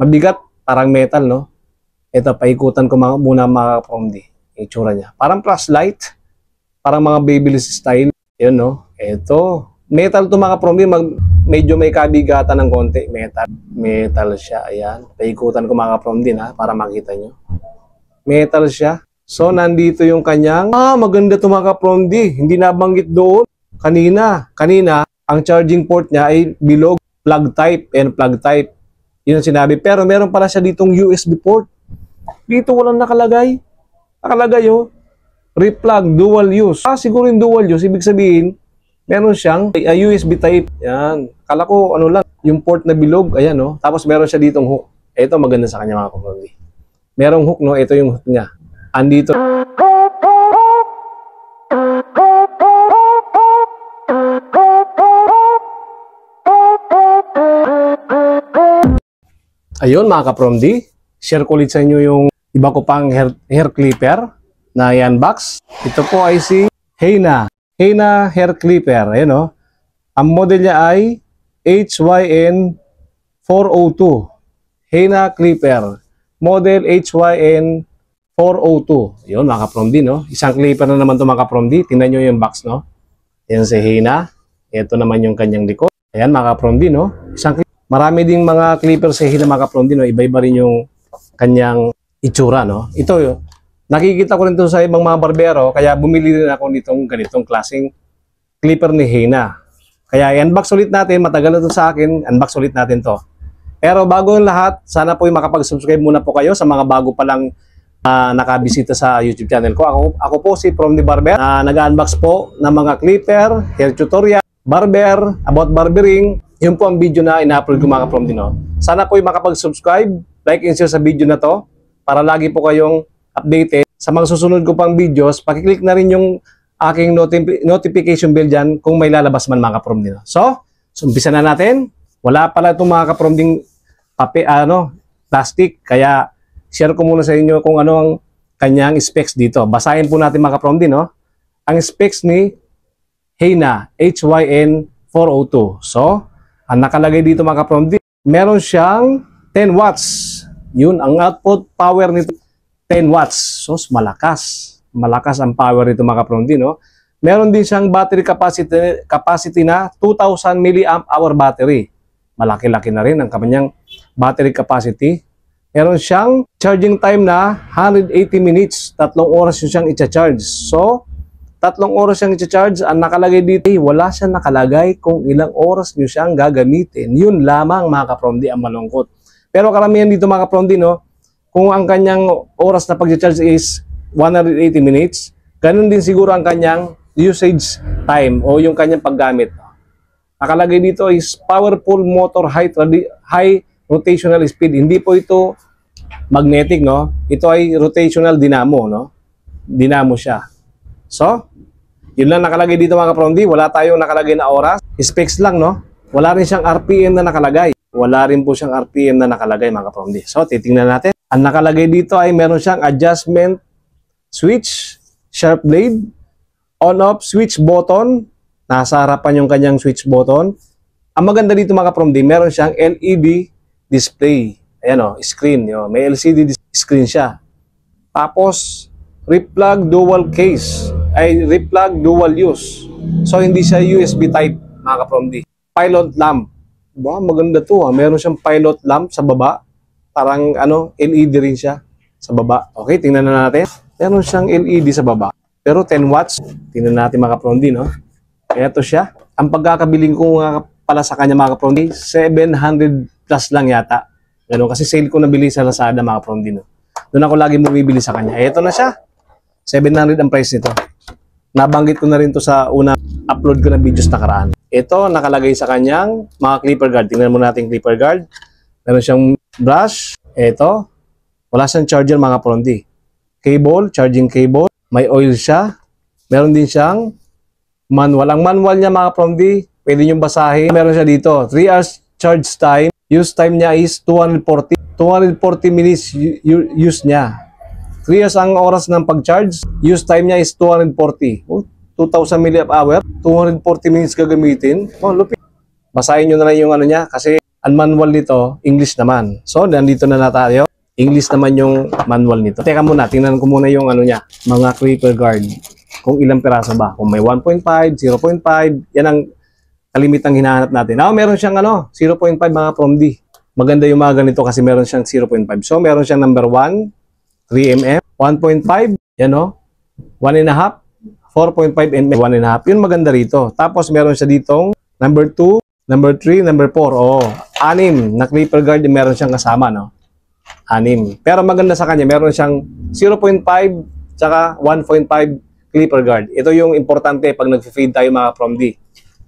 Mabigat, parang metal, no? Ito, paikutan ko muna mga ka-Promdi. Itsura niya. Parang flashlight. Parang mga Babyliss style. Yun, no? Ito. Metal to mga ka-Promdi. Medyo may kabigatan ng konti. Metal. Metal siya. Ayan. Paikutan ko mga ka-Promdi, ha? Para makita nyo. Metal siya. So, nandito yung kanyang... maganda to mga ka-Promdi. Hindi nabanggit doon. Kanina, ang charging port niya ay bilog. Plug type and plug type. Yun ang sinabi. Pero meron pala siya ditong USB port. Dito walang nakalagay. Nakalagay replug, dual use. Siguro yung dual use, ibig sabihin, meron siyang USB type. Yan. Kala ko, ano lang, yung port na bilog. Ayan, no? Tapos meron siya ditong hook. Ito, maganda sa kanya mga ka-Promdi. Merong hook, no? Ito yung hook niya. Andito. Ayun, mga ka-Promdi. Share ko ulit sa inyo yung iba ko pang hair clipper na i-unbox. Ito po ay si Heyna. Heyna hair clipper. Ayan, o. Ang model niya ay HYN 402. Heyna clipper. Model HYN 402. Ayun, mga ka-Promdi, no? Isang clipper na naman ito, mga ka-Promdi. Tingnan nyo yung box, no? Ayan si Heyna. Ito naman yung kanyang likod. Ayan, mga ka-Promdi, no? Isang clipper. Marami ding mga clipper sa Heyna, mga ka-Promdi, no? Iba-iba rin yung kanyang itsura, no? Ito, nakikita ko rin ito sa ibang mga barbero, kaya bumili rin ako nitong ganitong klaseng clipper ni Heyna. Kaya i-unbox ulit natin, matagal na ito sa akin, unbox ulit natin to. Pero bago yung lahat, sana po makapag-subscribe muna po kayo sa mga bago pa lang nakabisita sa YouTube channel ko. Ako po si Promdi Barber, nag-unbox po ng mga clipper, hair tutorial, barber, about barbering. Yun po ang video na ina-upload ko, mga ka-Promdi, no? Sana po makapag-subscribe, like and share sa video na to para lagi po kayong updated sa mga susunod ko pang videos. Pakiclick na rin yung aking notification bell dyan kung may lalabas man, mga ka-Promdi, no? So umpisa na natin. Wala pala itong mga ka-Promding plastic, kaya share ko muna sa inyo kung ano ang kanyang specs dito. Basahin po natin, mga ka-Promdi, no? Ang specs ni Heyna HYN 402. So, ang nakalagay dito, mga ka-Promdi, meron siyang 10 watts. Yun, ang output power nito, 10 watts. So, malakas. Malakas ang power nito, mga ka-Promdi, no? Meron din siyang battery capacity na 2,000 mAh battery. Malaki-laki na rin ang kanyang battery capacity. Meron siyang charging time na 180 minutes. 3 oras yung siyang i-charge. So, 3 oras siyang i-charge. Ang nakalagay dito, wala siyang nakalagay kung ilang oras nyo siyang gagamitin. Yun lamang, mga ka-Promdi, ang malungkot. Pero karamihan dito, mga ka-Promdi, no, kung ang kanyang oras na pag-charge is 180 minutes, ganun din siguro ang kanyang usage time o yung kanyang paggamit. Nakalagay dito is powerful motor, high rotational speed. Hindi po ito magnetic, no? Ito ay rotational dynamo, no? Dynamo siya. So, yun lang nakalagay dito, mga ka-Promdi. Wala tayong nakalagay na oras. Specs lang, no? Wala rin siyang RPM na nakalagay. Wala rin po siyang RPM na nakalagay, mga ka-Promdi. So, titingnan natin. Ang nakalagay dito ay meron siyang adjustment switch, sharp blade, on-off switch button. Nasa harapan yung kanyang switch button. Ang maganda dito, mga ka-Promdi, meron siyang LED display. Ayan, o, screen. Yun. May LCD screen siya. Tapos, replug dual case. Ay, replug dual use. So, hindi siya USB type, mga ka-Promdi. Pilot lamp. Ba, maganda to. Meron siyang pilot lamp sa baba. Parang, LED rin siya sa baba. Okay, tingnan na natin. Meron siyang LED sa baba. Pero 10 watts. Tingnan natin, mga ka-Promdi, no? Ito siya. Ang pagkakabiling ko nga pala sa kanya, mga ka-Promdi, 700 plus lang yata. Ganun, kasi sale ko nabili sa Lazada, mga ka-Promdi, no? Doon ako lagi bumibili sa kanya. Ito na siya. 700 ang price nito. Nabanggit ko na rin to sa unang upload ko na videos nakaraan. Ito, nakalagay sa kanyang mga clipper guard. Tingnan mo natin clipper guard. Meron siyang brush. Ito. Wala siyang charger, mga ka-Promdi. Cable, charging cable. May oil siya. Meron din siyang manual. Ang manual niya, mga ka-Promdi, pwede nyo basahin. Meron siya dito. 3 hours charge time. Use time niya is 240 minutes use niya. 3 hours ang oras ng pag-charge. Use time niya is 240. 2,000 mAh. 240 minutes gagamitin. Oh, lupit. Basahin nyo na lang yung ano niya kasi Ang manual nito, English naman. So, nandito na tayo. English naman yung manual nito. Teka muna, tingnan ko muna yung ano niya, mga creeper guard. Kung ilang piraso ba. Kung may 1.5, 0.5, yan ang kalimitang hinahanap natin. Meron siyang 0.5 mga from D. Maganda yung mga ganito kasi meron siyang 0.5. So, meron siyang number 1, 3mm, 1.5, yan 1.5, 4.5 mm, 1.5. Yun maganda rito. Tapos, meron siya ditong number 2, number 3, number 4. 6 na creeper guard yung meron siyang kasama, 6. Pero maganda sa kanya, meron siyang 0.5 tsaka 1.5 clipper guard. Ito yung importante pag nag-fade tayo mga from D.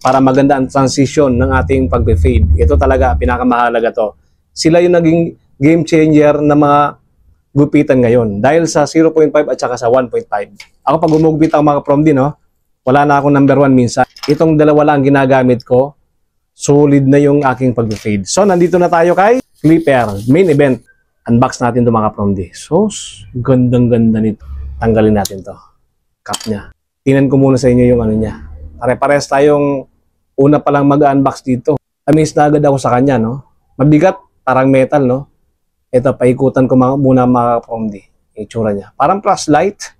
Para maganda ang transition ng ating pag-fade. Ito talaga, pinakamahalaga to. Sila yung naging game changer na mga gupitan ngayon. Dahil sa 0.5 at saka sa 1.5. Ako pag gumugupit ako mga from D, wala na akong number 1 minsan. Itong dalawa lang ginagamit ko. Solid na yung aking pag-fade. So, nandito na tayo kay clipper, main event. Unbox natin ito mga from D. So, gandang-ganda nito. Tanggalin natin to. Cap niya. Tingnan ko muna sa inyo yung ano niya. Pare-pares tayong una pa lang mag-unbox dito. Amaze na agad ako sa kanya, Mabigat, parang metal, Ito, paikutan ko muna mga from D. Itsura niya. Parang flashlight.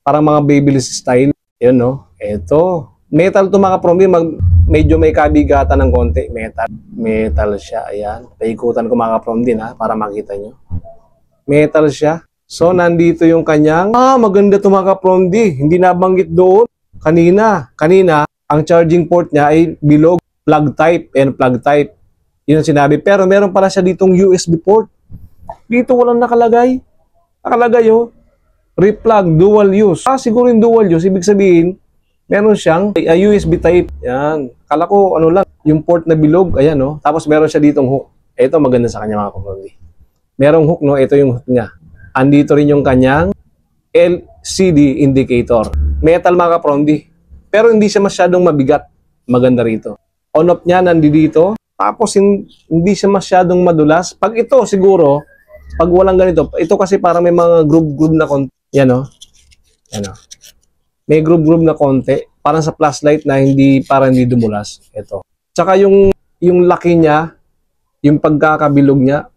Parang mga Babyliss style. Yun, Ito. Metal to mga from D. Medyo may kabigatan ng konti. Metal siya. Ayan. Paikutan ko mga from D, para makita nyo. Metal siya. So, nandito yung kanyang, maganda to mga from D. Hindi nabanggit doon. Kanina, ang charging port niya ay bilog, plug type, and plug type. Yun ang sinabi. Pero meron pala siya ditong USB port. Dito walang nakalagay. Nakalagay, replug, dual use. Siguro yung dual use, ibig sabihin, meron siyang USB type. Yan. Kala ko, lang, yung port na bilog. Ayan, Tapos meron siya ditong hook. Ito, maganda sa kanya mga from D. Merong hook, Ito yung hook niya. Andito rin yung kanyang LCD indicator. Metal mga from D. Pero hindi siya masyadong mabigat. Maganda rito. On-off niya nandito. Tapos hindi siya masyadong madulas. Pag ito siguro, pag walang ganito, ito kasi parang may mga groove na konti. Yan Yan May groove na konti. Parang sa flashlight na parang hindi dumulas. Ito. Tsaka yung laki niya, yung pagkakabilog niya,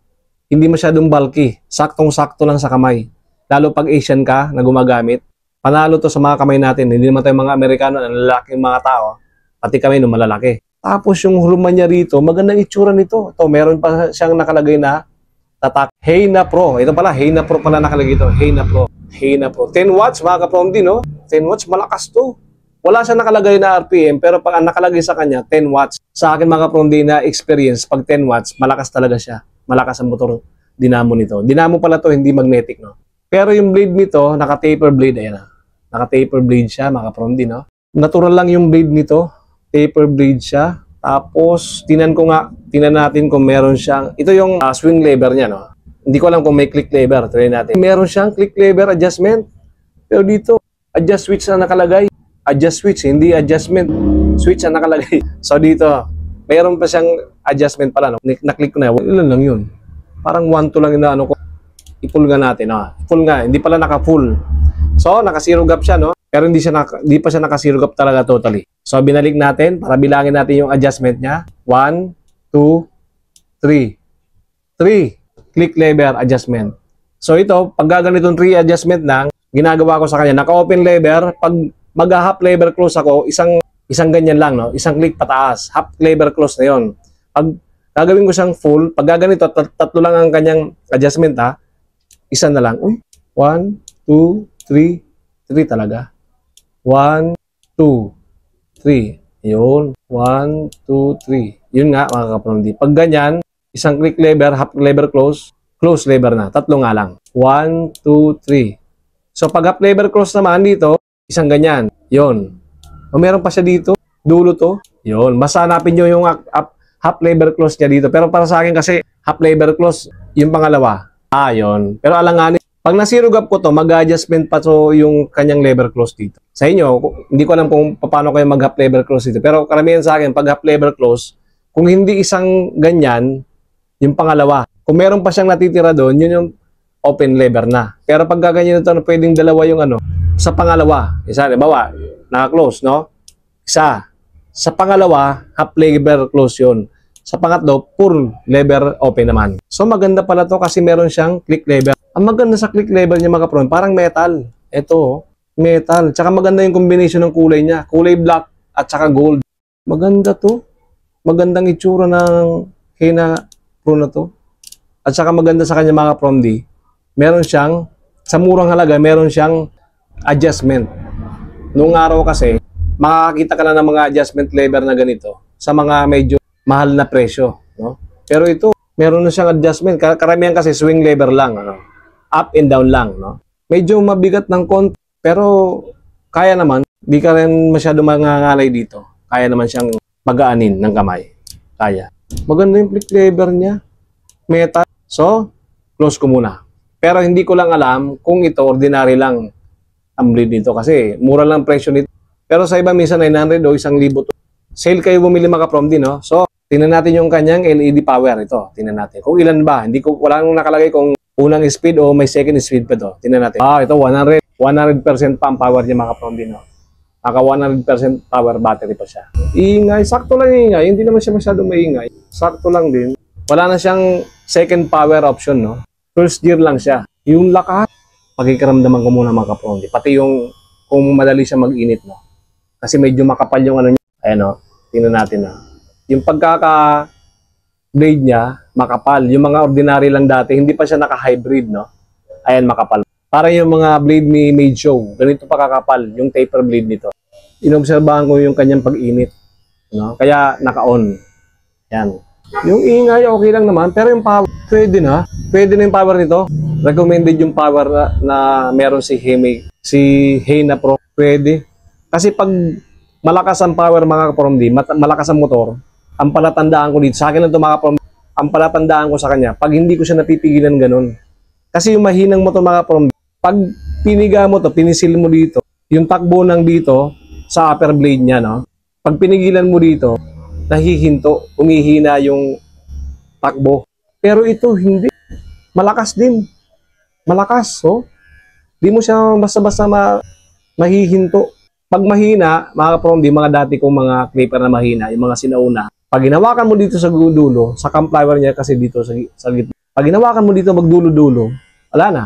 hindi masyadong bulky. Saktong-sakto lang sa kamay. Lalo pag Asian ka na gumagamit. Panalo to sa mga kamay natin. Hindi naman tayo mga Amerikano na lalaking mga tao. Pati kami malalaki. Tapos yung huluman niya rito, magandang itsura nito. Ito, meron pa siyang nakalagay na tatak. Heyna Pro. Ito pala, Heyna Pro pala nakalagay ito. Heyna Pro. Heyna Pro. 10 watts mga ka-from D, 10 watts, malakas to. Wala siyang nakalagay na RPM, pero pag ang nakalagay sa kanya, 10 watts. Sa akin mga ka-from D na experience, pag 10 watts, malakas talaga siya. Malakas ang motor dinamo nito. Dinamo pala to, hindi magnetic, Pero yung blade nito, naka-taper blade, ayan Naka-taper blade siya, mga ka-from D, Natural lang yung blade nito. Taper blade siya. Tapos, tinan natin kung meron siyang, ito yung swing lever niya, Hindi ko alam kung may click lever. Try natin. Meron siyang click lever adjustment. Pero dito, adjust switch na nakalagay. Adjust switch, hindi adjustment. Switch na nakalagay. So dito, meron pa siyang adjustment pala, Na-click ko na. Ilan lang yun? Parang 1-2 lang yung ko. I-pull nga natin, Full nga, hindi pala naka-full. So, naka-zero gap siya, Pero hindi pa siya naka-zero gap talaga totally. So, binalik natin para bilangin natin yung adjustment niya. 1, 2, 3. 3. Click lever adjustment. So, ito, pag gaganitong 3 adjustment lang, ginagawa ko sa kanya. Naka-open lever. Pag mag-half lever close ako, isang ganyan lang, Isang click pataas. Half lever close na yon. Pag gagawin ko siyang full, pag gaganito, tatlo lang ang kanyang adjustment, Isa na lang. 1, 2, 3. 3 talaga. 1, 2, 3. Yun. 1, 2, 3. Yun nga, mga ka-from D. Pag ganyan, isang click lever, half lever close, close lever na. Tatlo nga lang. 1, 2, 3. So, pag half lever close naman dito, isang ganyan. Yun. O meron pa siya dito. Dulo to. Yun. Basta hanapin nyo yung half lever close niya dito. Pero para sa akin kasi, half lever close, yung pangalawa. Yun. Pero alanganin. Pag na-zero gap ko to, mag-adjustment pa to yung kanyang lever close dito. Sa inyo, hindi ko alam kung paano kayo mag-half lever close dito. Pero karamihan sa akin, pag half lever close, kung hindi isang ganyan, yung pangalawa. Kung meron pa siyang natitira doon, yun yung open lever na. Pero pag gaganyan ito, pwedeng dalawa yung sa pangalawa. Isa, bawa, naka-close, Isa. Sa pangalawa, half lever close yun. Sa pangatlo, full lever open naman. So maganda pala to kasi meron siyang click lever. Ang maganda sa click lever niya mga kapron, parang metal. Ito, metal. Tsaka maganda yung combination ng kulay niya. Kulay black at saka gold. Maganda to. Magandang itsura ng Hina Pro na to. At saka maganda sa kanya mga kapron di. Meron siyang, sa murang halaga, meron siyang adjustment. Noong araw kasi, makakakita ka na ng mga adjustment lever na ganito sa mga medyo mahal na presyo, no? Pero ito, meron na siyang adjustment. Karamihan kasi swing lever lang, ano? Up and down lang, no? Medyo mabigat ng konti, pero kaya naman. Di ka rin masyado mangangalay dito. Kaya naman siyang pagaanin ng kamay. Kaya. Maganda yung click lever niya. Metal. So, close ko muna. Pero hindi ko lang alam kung ito ordinary lang ang blade nito kasi mura lang presyo nito. Pero sa iba minsan 900 o 1,000 to. Sale kayo bumili mga kaprom din, no? So, tingnan natin yung kanyang LED power ito. Tingnan natin. Kung ilan ba? Hindi ko wala nang nakalagay kung unang speed o may second speed pa to. Tingnan natin. Ito 100% pa ang power niya mga kaprom din, no? Naka 100% power battery pa siya. Iingay, sakto lang ingay. Hindi naman siya masyadong maingay. Sakto lang din. Wala na siyang second power option, no? First gear lang siya. Yung lakas, pagkikaramdaman ko muna mga kaprom. Pati yung kung madali siya mag-init, no? Kasi medyo makapal yung ano niya. Ayan, no? Tingnan natin, no? Yung pagkaka-blade niya, makapal. Yung mga ordinary lang dati, hindi pa siya naka-hybrid, no? Ayan, makapal. Para yung mga blade ni Made Show, ganito pa kakapal, yung taper blade nito. Inobserbahan ko yung kanyang pag-init, no? Kaya naka-on. Yan. Yung ingay, okay lang naman. Pero yung power, pwede na. Pwede na yung power nito. Recommended yung power na meron si Hina Pro. Pwede. Kasi pag malakas ang power mga kaprom di, malakas ang motor, ang palatandaan ko dito, sa akin lang ito mga kaprom, ang palatandaan ko sa kanya, pag hindi ko siya napipigilan ganun. Kasi yung mahinang motor mga kaprom, pag piniga mo to, pinisil mo dito, yung takbo ng dito, sa upper blade niya, no? Pag pinigilan mo dito, nahihinto, umihina yung takbo. Pero ito, hindi. Malakas din. Malakas, oh. Di mo siya basta-basta mahihinto. Pag mahina, mga kaprom, di mga dati kong mga clipper na mahina, yung mga sinauna, pag hinawakan mo dito sa dulo, sa cam flower niya kasi dito sa gitna, pag hinawakan mo dito magdulo-dulo, wala na.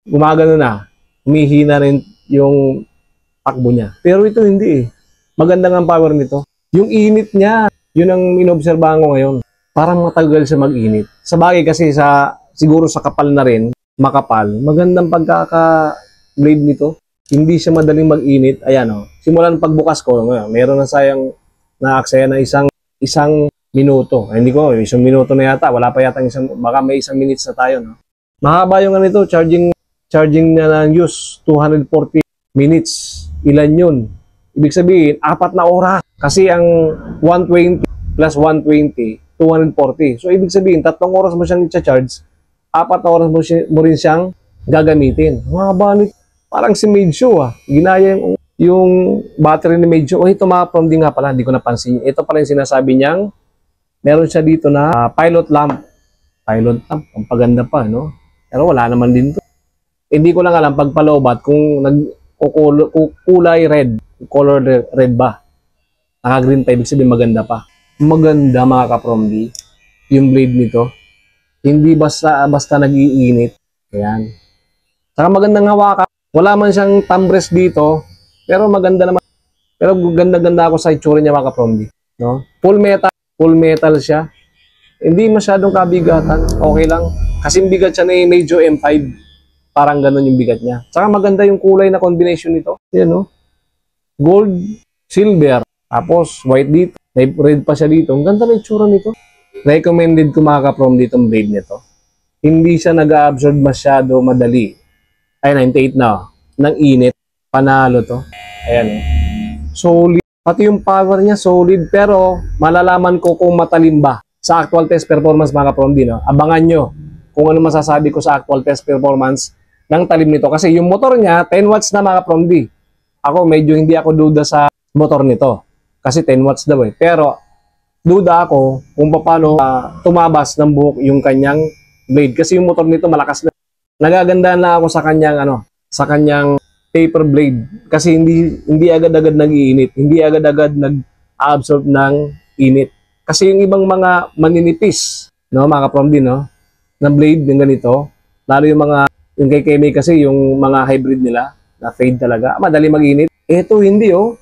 Gumagano na. Humihina rin yung takbo niya. Pero ito hindi eh. Maganda nga ang power nito. Yung init niya, yun ang inobserbahan ko ngayon. Parang matagal siya mag-init. Sa bagay kasi siguro sa kapal na rin, makapal, magandang pagkaka-blade nito. Hindi siya madaling mag-init. Ayan o. Simulan pagbukas ko, meron na sayang na-aksaya na isang minuto. Ay, hindi ko, isang minuto na yata. Wala pa yata baka may isang minutes na tayo. No? Mahaba yung ganito, charging na ng use, 240 minutes. Ilan yun? Ibig sabihin, 4 na oras. Kasi ang 120 plus 120, 240. So, ibig sabihin, 3 oras mo siyang i-charge, 4 na oras mo rin siyang gagamitin. Mahaba nito. Parang si Made Show, ginaya yung battery ni Made Show. Oh, ito mga kaprom din nga pala, hindi ko napansin. Ito pala yung sinasabi niyang, meron siya dito na pilot lamp. Pilot lamp, ang paganda pa, no? Pero wala naman din to. Hindi ko lang alam pagpalobat kung kulay red, color red ba. Naka-green pa, ibig sabihin maganda pa. Maganda mga kaprom di, yung blade nito. Hindi basta nag-iinit. Ayan. Saka magandang hawakan. Wala man siyang thumb rest dito, pero maganda naman. Pero ganda-ganda ako sa itsura niya mga kaprom di, no? Full metal siya. Hindi masyadong kabigatan. Okay lang. Kasi bigat siya ni medyo M5. Parang ganun yung bigat niya. Saka maganda yung kulay na combination nito. Yan, no? Gold, silver, tapos white dito. May red pa siya dito. Ang ganda na itsura nito. Recommended ko mga kaprom dito ang blade nito. Hindi siya nag-absorb masyado madali. Ay, 98 na. Ng init. Panalo to. Ayan. Solid. Pati yung power niya solid. Pero malalaman ko kung matalim ba sa actual test performance mga kaprom din. No? Abangan nyo kung ano masasabi ko sa actual test performance ng talim nito. Kasi yung motor niya, 10 watts na mga kaprom di. Ako medyo hindi ako duda sa motor nito. Kasi 10 watts daw eh. Pero duda ako kung paano tumabas ng buhok yung kanyang blade. Kasi yung motor nito malakas na. Nagagandaan lang ako sa kanyang taper blade kasi hindi agad-agad nag-iinit, hindi agad-agad nag-absorb ng init. Kasi yung ibang mga maninipis, no, mga kapromdi, no, na blade ng ganito, lalo yung kay Keme kasi, yung mga hybrid nila, na fade talaga, madali mag-init. Ito hindi, oh.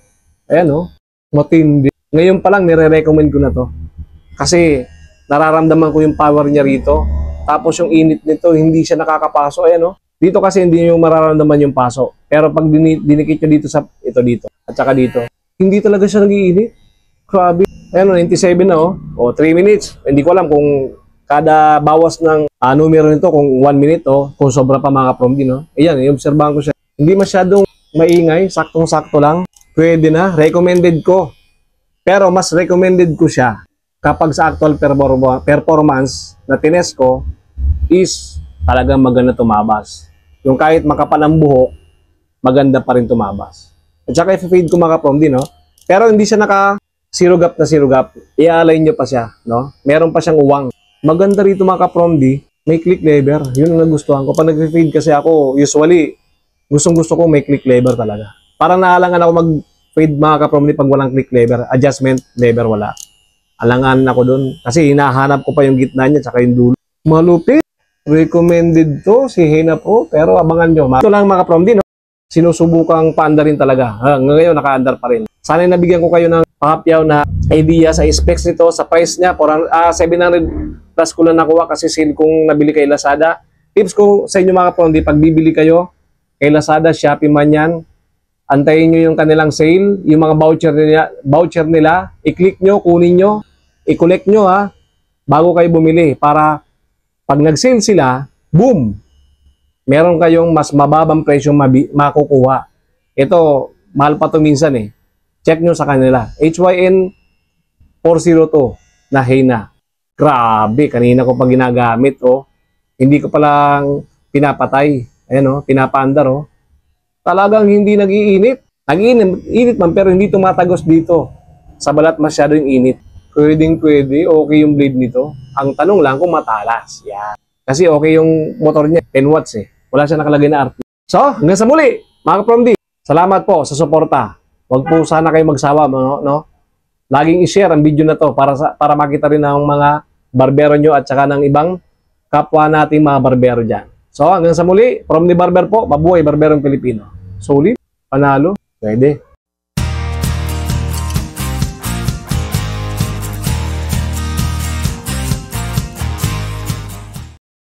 Ayan, oh. Matindi. Ngayon pa lang, nire-recommend ko na to. Kasi, nararamdaman ko yung power niya rito. Tapos yung init nito, hindi siya nakakapaso. Ayan, oh. Dito kasi hindi nyo mararamdaman yung paso. Pero pag dinikit nyo dito sa, dito, at saka dito, hindi talaga siya nag-iinit. Grabe. Ayan, 97 na, oh. O, 3 minutes. Hindi ko alam kung kada bawas ng numero nito, kung 1 minute, oh, kung sobra pa mga kapromdi, no? Ayan, i-obserbahan ko siya. Hindi masyadong maingay, saktong-sakto lang. Pwede na, recommended ko. Pero mas recommended ko siya kapag sa actual performance na tinest ko is talagang maganda tumabas. Yung kahit makapal ang buhok, maganda pa rin tumabas. At saka i-fade ko mga kapromdi, no? Pero hindi siya sirugap na sirugap. I-align nyo pa siya, no? Meron pa siyang uwang. Maganda rito mga kapromdi, may click lever. Yun ang nagustuhan ko. Pag nag-fade kasi ako, usually, gustong-gusto ko may click lever talaga. Parang naalangan ako mag-fade mga kapromdi pag walang click lever. Adjustment lever wala. Alangan ako dun. Kasi hinahanap ko pa yung gitna niya tsaka yung dulo. Malupit. Recommended to si Hina Pro. Pero abangan nyo. Ito lang mga kapromdi, no? Sinusubukang paandarin talaga. Ngayon naka-andar pa rin. Sana nabigyan ko kayo ng pahapyaw na idea sa specs nito, sa price niya. 700 plus ko lang nakuha kasi sale kong nabili kay Lazada. Tips ko sa inyo mga kapromdi, pag bibili kayo kay Lazada, Shopee man yan, antayin nyo yung kanilang sale, yung mga voucher nila, i-click nyo, kunin nyo, i-collect nyo ha, bago kayo bumili para pag nag-sale sila, boom! Meron kayong mas mababang presyo makukuha. Ito, mahal pa to minsan eh. Check nyo sa kanila. HYN 402 na Hina. Grabe, kanina ko pa ginagamit, oh. Hindi ko palang pinapatay. Ayan, oh, pinapaandar, oh. Talagang hindi nag-iinit. Nag-iinit man, pero hindi tumatagos dito. Sa balat masyado yung init. Pwedeng-pwede, okay yung blade nito. Ang tanong lang kung matalas. Yan. Kasi okay yung motor niya, 10 watts eh. Wala siya nakalagay na RP. So, hanggang sa muli, mga kapromdi. Salamat po sa suporta. Huwag po sana kayo magsawa, no? Laging i-share ang video na to para makita rin ng mga barbero nyo at saka ng ibang kapwa nating mga barbero dyan. So, hanggang sa muli, from the barber po, mabuhay barberong Pilipino. Solid, panalo, pwede.